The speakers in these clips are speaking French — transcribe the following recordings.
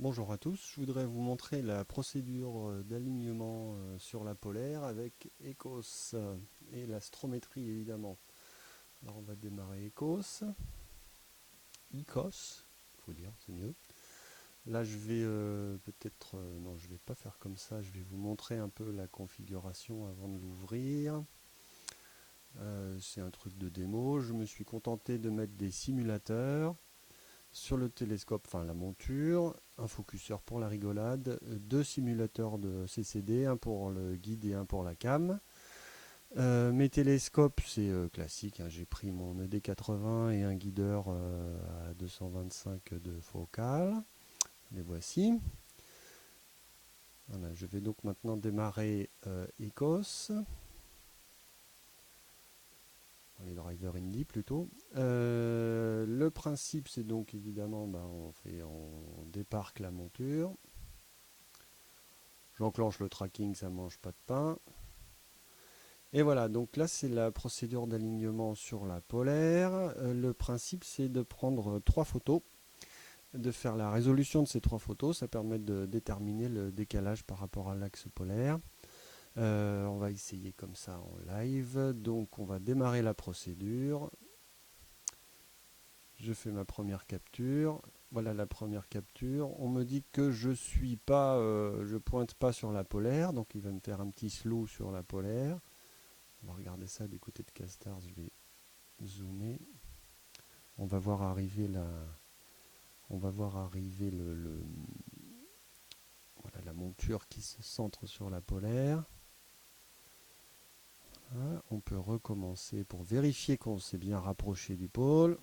Bonjour à tous, je voudrais vous montrer la procédure d'alignement sur la polaire avec ECOS et l'astrométrie évidemment. Alors on va démarrer ECOS, ICOS, il faut dire, c'est mieux. Là je vais peut-être, non je vais pas faire comme ça, je vais vous montrer un peu la configuration avant de l'ouvrir. C'est un truc de démo, je me suis contenté de mettre des simulateurs. Sur le télescope, enfin la monture, un focuseur pour la rigolade, deux simulateurs de CCD, un pour le guide et un pour la cam. Mes télescopes, c'est classique, hein, j'ai pris mon ED80 et un guideur à 225 de focale. Les voici. Voilà, je vais donc maintenant démarrer ECOS. Les drivers Indy plutôt. Le principe c'est donc évidemment on déparque la monture. J'enclenche le tracking, ça mange pas de pain. Et voilà, donc là c'est la procédure d'alignement sur la polaire. Le principe c'est de prendre trois photos, de faire la résolution de ces trois photos. Ça permet de déterminer le décalage par rapport à l'axe polaire. On va essayer comme ça en live. Donc on va démarrer la procédure. Je fais ma première capture. Voilà la première capture. On me dit que je pointe pas sur la polaire, donc il va me faire un petit slow sur la polaire. On va regarder ça du côté de Castars. Je vais zoomer. On va voir arriver voilà, la monture qui se centre sur la polaire. Voilà, on peut recommencer pour vérifier qu'on s'est bien rapproché du pôle.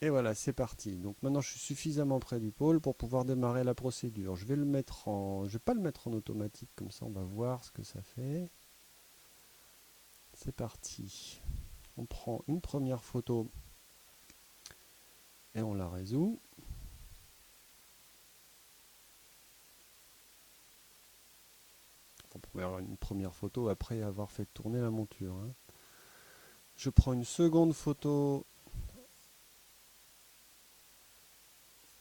Et voilà, c'est parti. Donc maintenant, je suis suffisamment près du pôle pour pouvoir démarrer la procédure. Je vais pas le mettre en automatique, comme ça on va voir ce que ça fait. C'est parti. On prend une première photo et on la résout. On peut avoir une première photo après avoir fait tourner la monture, hein. Je prends une seconde photo.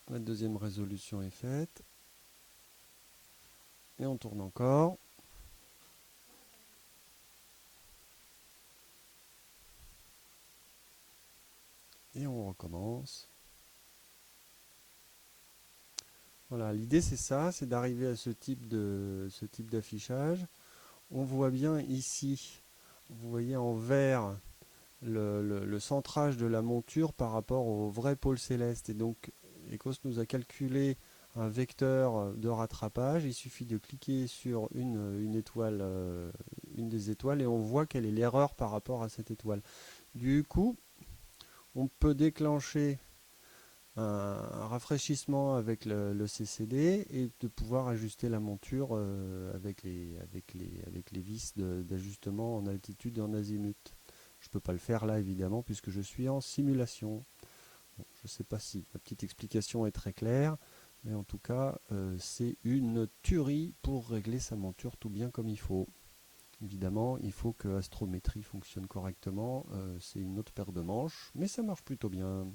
La deuxième résolution est faite. Et on tourne encore. Et on recommence. Voilà, l'idée c'est ça, c'est d'arriver à ce type d'affichage. On voit bien ici, vous voyez en vert, le centrage de la monture par rapport au vrai pôle céleste. Et donc, ECOS nous a calculé un vecteur de rattrapage. Il suffit de cliquer sur une étoile, une des étoiles, et on voit quelle est l'erreur par rapport à cette étoile. Du coup, on peut déclencher un rafraîchissement avec le CCD et de pouvoir ajuster la monture avec les vis d'ajustement en altitude et en azimut. Je ne peux pas le faire là évidemment puisque je suis en simulation. Bon, je ne sais pas si ma petite explication est très claire, mais en tout cas c'est une tuerie pour régler sa monture tout bien comme il faut. Évidemment, il faut que Astrométrie fonctionne correctement, c'est une autre paire de manches, mais ça marche plutôt bien.